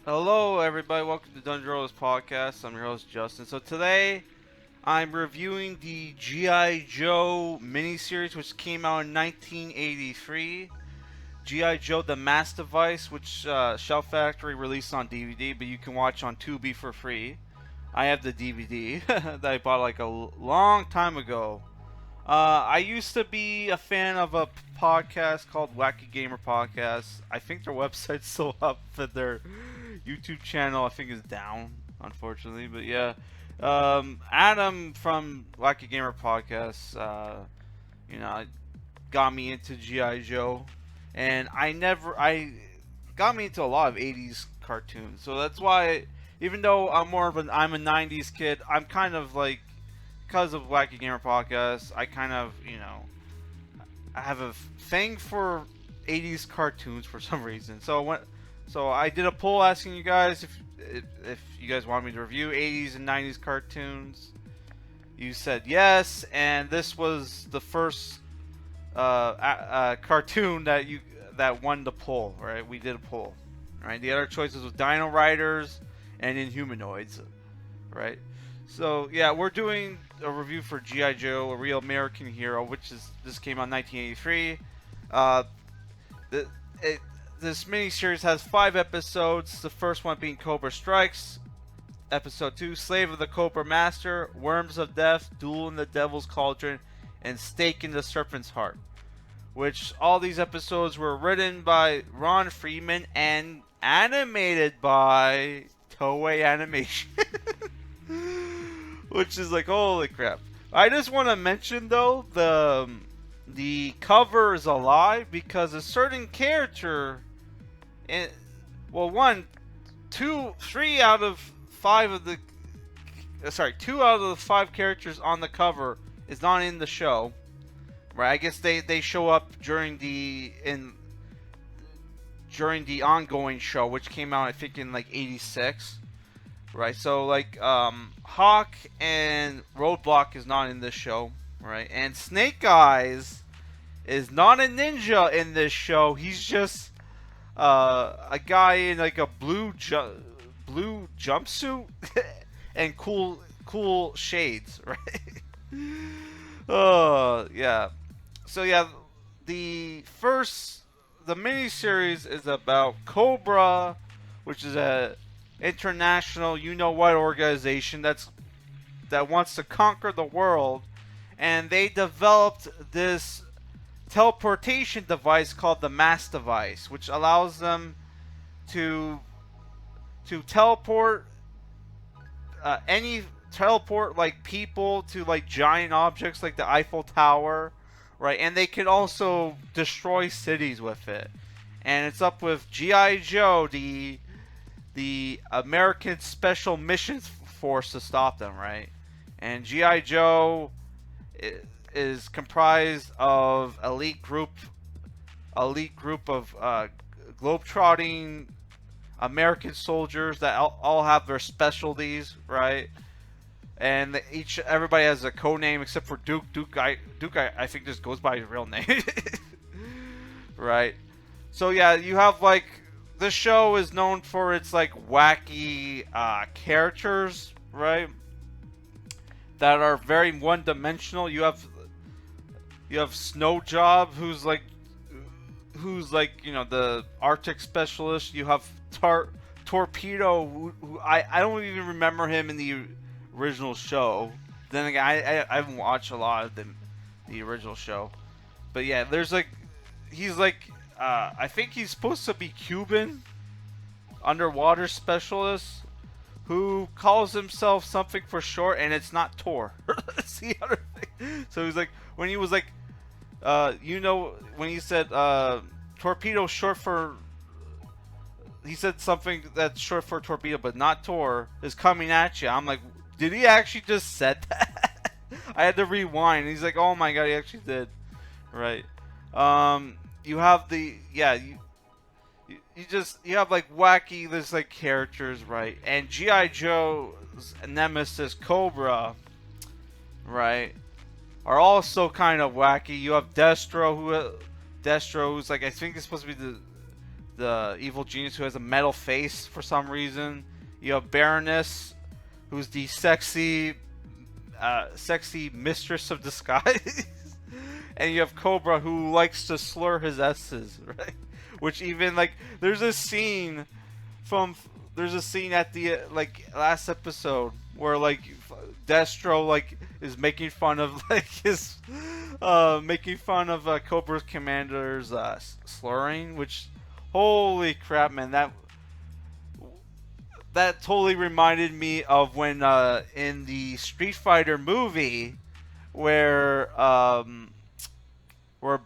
Hello, everybody. Welcome to Dungeon Rollers Podcast. I'm your host, Justin. So today, I'm reviewing the G.I. Joe miniseries, which came out in 1983. G.I. Joe the M.A.S.S device, which Shell Factory released on DVD, but you can watch on Tubi for free. I have the DVD that I bought like a long time ago. I used to be a fan of a podcast called Wacky Gamer Podcast. I think their website's still up, but their YouTube channel I think is down, unfortunately. But yeah, Adam from Wacky Gamer Podcast, you know, got me into GI Joe, and I got me into a lot of '80s cartoons. So that's why, even though I'm a '90s kid, I'm kind of like, because of Wacky Gamer Podcast, I kind of, I have a thing for '80s cartoons for some reason. So I did a poll asking you guys if you guys want me to review '80s and '90s cartoons. You said yes, and this was the first cartoon that won the poll. Right, we did a poll. Right, the other choices was Dino Riders and Inhumanoids. Right. So yeah, we're doing a review for G.I. Joe, a Real American Hero, this came out in 1983. Uh, the, this miniseries has 5 episodes. The first one being Cobra Strikes, Episode 2, Slave of the Cobra Master, Worms of Death, Duel in the Devil's Cauldron, and Stake in the Serpent's Heart. Which all these episodes were written by Ron Friedman and animated by Toei Animation. Which is like, holy crap. I just want to mention though, the cover is a lie because a certain character, well, 3 out of 5 of the, 2 out of the 5 characters on the cover is not in the show, right? I guess they show up during the ongoing show, which came out I think in like '86. Right, so like Hawk and Roadblock is not in this show, right? And Snake Eyes is not a ninja in this show. He's just a guy in like a blue jumpsuit and cool shades, right? Yeah. So yeah, the miniseries is about Cobra, which is a international you-know-what organization that wants to conquer the world, and they developed this teleportation device called the M.A.S.S device, which allows them to teleport teleport like people to like giant objects like the Eiffel Tower, right? And they can also destroy cities with it. And it's up with G.I. Joe, the American Special Missions Force, to stop them, right? And G.I. Joe is comprised of elite group of globetrotting American soldiers that all have their specialties, right? And everybody has a code name except for Duke. Duke, I think just goes by his real name, right? So yeah, you have like, this show is known for its like wacky characters, right? That are very one-dimensional. You have Snow Job, who's like the Arctic specialist. You have Torpedo, who I don't even remember him in the original show. Then again, I haven't watched a lot of the original show, but yeah, he's like. I think he's supposed to be Cuban, underwater specialist, who calls himself something for short, and it's not Tor. That's the other thing. So he's like, when he was like, when he said torpedo short for, he said something that's short for torpedo, but not Tor, is coming at you. I'm like, did he actually just said that? I had to rewind. He's like, oh my god, he actually did. Right. You have you have like wacky, there's like characters, right? And G.I. Joe's nemesis Cobra, right, are also kind of wacky. You have Destro, who's like, I think it's supposed to be the evil genius who has a metal face for some reason. You have Baroness, who's the sexy mistress of disguise. And you have Cobra, who likes to slur his S's, right? Which even, like, there's a scene at the last episode where like Destro like is making fun of like his Cobra's commander's slurring, which, holy crap, man, that totally reminded me of when in the Street Fighter movie where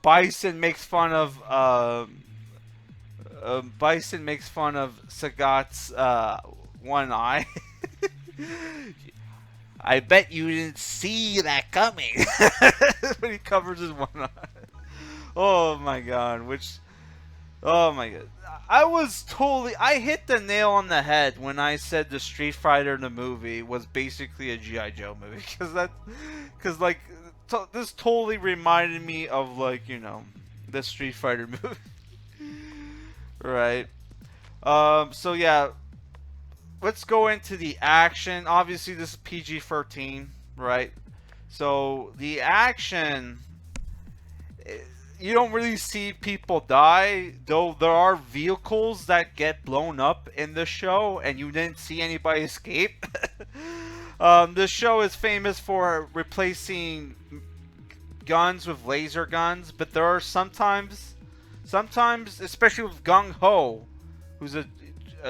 Bison makes fun of Sagat's one eye. I bet you didn't see that coming. When he covers his one eye. Oh my god, oh my god. I hit the nail on the head when I said the Street Fighter in the movie was basically a G.I. Joe movie. This totally reminded me of, like, you know, the Street Fighter movie. Right. So yeah, let's go into the action. Obviously, this is PG-13, right? So the action, you don't really see people die, though there are vehicles that get blown up in the show, and you didn't see anybody escape. This show is famous for replacing guns with laser guns, but there are sometimes, especially with Gung Ho, who's a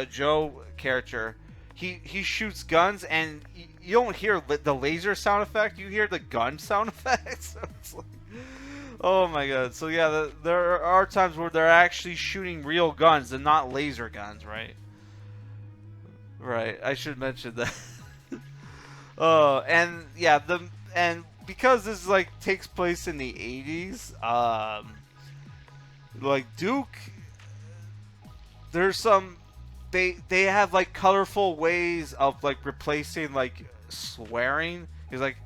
Joe character, he shoots guns, and you don't hear the laser sound effect, you hear the gun sound effect. So it's like, oh my god. So yeah, there are times where they're actually shooting real guns and not laser guns, right? Right, I should mention that. And yeah, and because this like takes place in the 80s, like Duke, there's some they have like colorful ways of like replacing like swearing. He's like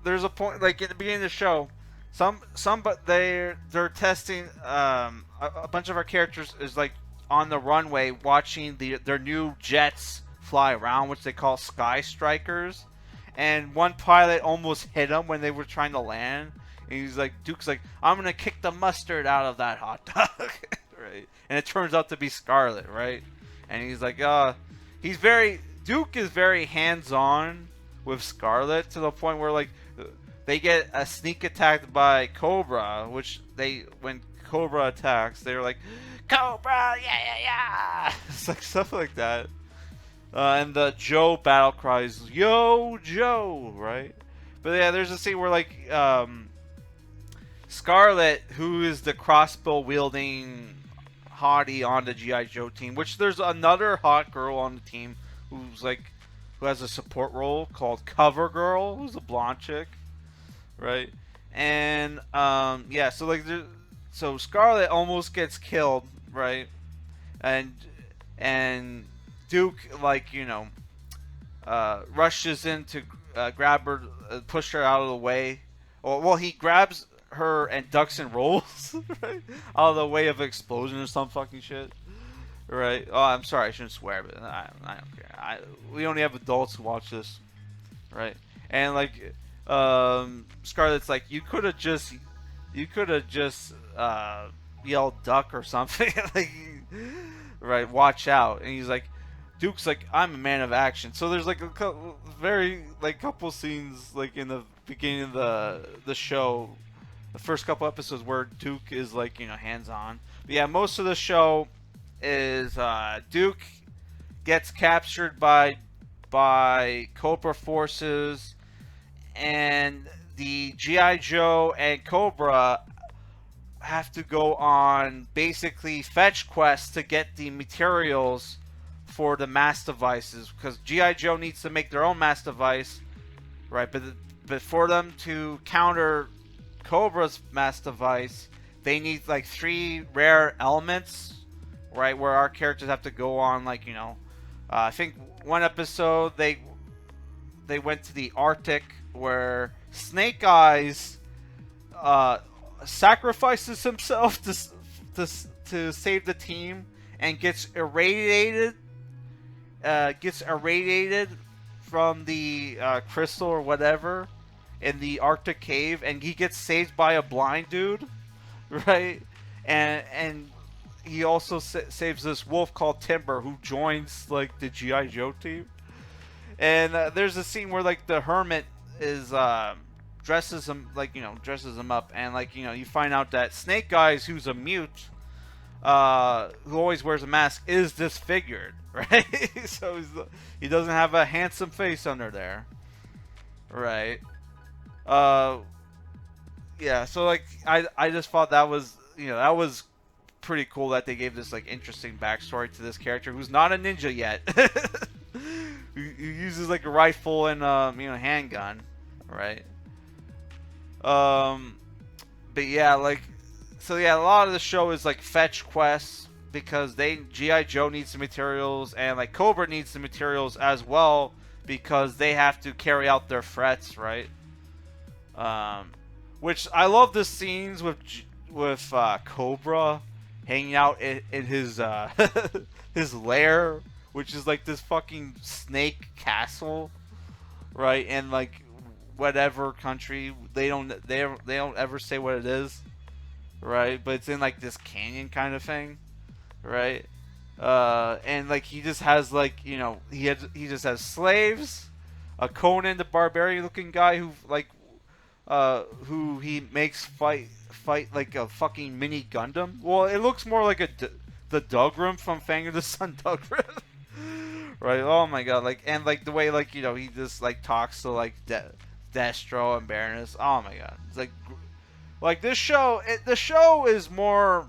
there's a point like at the beginning of the show, but they're testing a bunch of our characters is like on the runway watching their new jets fly around, which they call Sky Strikers. And one pilot almost hit him when they were trying to land. And he's like, Duke's like, I'm gonna kick the mustard out of that hot dog, right? And it turns out to be Scarlet, right? And he's like, Duke is very hands-on with Scarlet to the point where like they get a sneak attacked by Cobra, which when Cobra attacks, they're like, Cobra, yeah. It's like stuff like that. And the Joe battle cries, Yo, Joe, right? But yeah, there's a scene where like Scarlet, who is the crossbow wielding hottie on the G.I. Joe team, which there's another hot girl on the team who has a support role called Cover Girl, who's a blonde chick, right? And yeah, so Scarlet almost gets killed, right? And Duke, like, you know, rushes in to grab her, push her out of the way. Well, he grabs her and ducks and rolls right out of the way of an explosion or some fucking shit. Right? Oh, I'm sorry, I shouldn't swear, but I don't care. We only have adults who watch this, right? And like, Scarlett's like, you could have just yelled duck or something, like, right? Watch out. And he's like, Duke's like, I'm a man of action. So there's like a couple scenes like in the beginning of the show, the first couple episodes where Duke is like, you know, hands on. But yeah, most of the show is Duke gets captured by Cobra forces, and the G.I. Joe and Cobra have to go on basically fetch quests to get the materials for the M.A.S.S devices, because G.I. Joe needs to make their own M.A.S.S device, right? But for them to counter Cobra's M.A.S.S device, they need like 3 rare elements, right? Where our characters have to go on, like, you know, I think one episode they went to the Arctic where Snake Eyes sacrifices himself to save the team and gets irradiated from the crystal or whatever in the Arctic cave, and he gets saved by a blind dude, right? And he also saves this wolf called Timber, who joins like the GI Joe team. And there's a scene where like the hermit is dresses him up, and like you find out that Snake Eyes, who's a mute, who always wears a mask, is disfigured, right? So he doesn't have a handsome face under there, right? Uh, yeah. So like I just thought that was that was pretty cool that they gave this like interesting backstory to this character who's not a ninja yet. Who uses like a rifle and handgun, right? But yeah, like so yeah, a lot of the show is like fetch quests because GI Joe needs the materials and like Cobra needs the materials as well because they have to carry out their threats, right? Which I love the scenes with Cobra hanging out in his his lair, which is like this fucking snake castle, right? And like whatever country they don't ever say what it is, right? But it's in like this canyon kind of thing, right? And like he just has like he just has slaves, a Conan the Barbarian looking guy who he makes fight like a fucking mini Gundam. Well, it looks more like the Dougram from Fang of the Sun Dougram. Right? Oh my god! Like and like the way like he just like talks to like Destro and Baroness. Oh my god! It's like this show. The show is more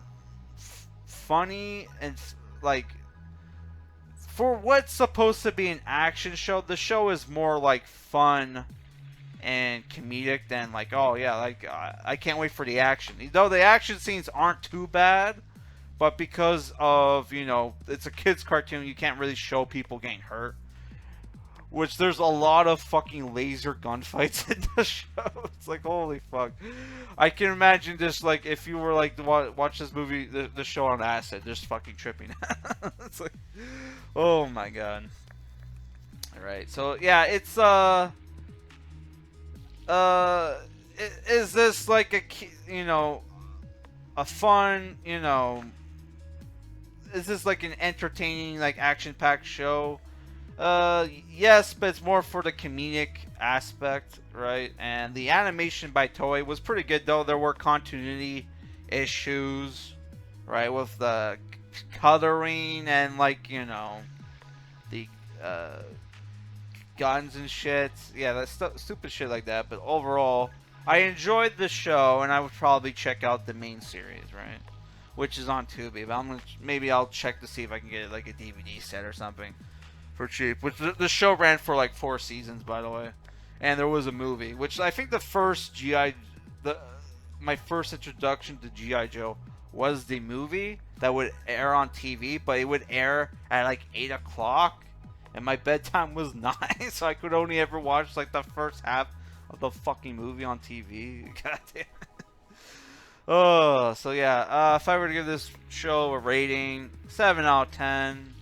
funny and like for what's supposed to be an action show. The show is more like fun and comedic than like I can't wait for the action. Though the action scenes aren't too bad. But because of, it's a kid's cartoon, you can't really show people getting hurt. Which there's a lot of fucking laser gunfights in the show. It's like, holy fuck. I can imagine just like, if you were like to watch this movie, the show on acid, just fucking tripping. It's like, oh my god. Alright, so yeah, it's, is this like a fun, is this like an entertaining, like action-packed show? Yes, but it's more for the comedic aspect, right? And the animation by Toei was pretty good, though. There were continuity issues, right, with the coloring and like the guns and shit. Yeah, that's stupid shit like that. But overall, I enjoyed the show, and I would probably check out the main series, right? Which is on Tubi, but maybe I'll check to see if I can get like a DVD set or something for cheap. Which the show ran for like 4 seasons, by the way, and there was a movie. Which I think my first introduction to GI Joe was the movie that would air on TV, but it would air at like 8 o'clock, and my bedtime was 9, so I could only ever watch like the first half of the fucking movie on TV. God damn. Oh, so yeah, if I were to give this show a rating, 7 out of 10.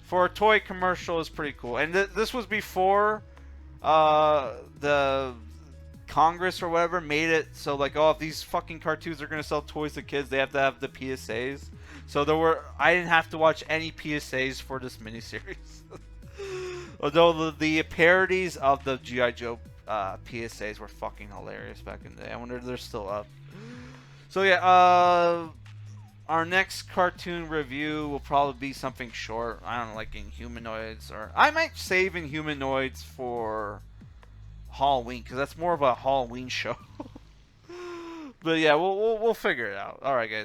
For a toy commercial, is pretty cool. And this was before the Congress or whatever made it so like, oh, if these fucking cartoons are gonna sell toys to kids, they have to have the PSAs. So I didn't have to watch any PSAs for this miniseries. Although the parodies of the G.I. Joe PSAs were fucking hilarious back in the day. I wonder if they're still up. So yeah, our next cartoon review will probably be something short. I don't know, like Inhumanoids, or I might save Inhumanoids for Halloween because that's more of a Halloween show. But yeah, we'll figure it out. All right, guys.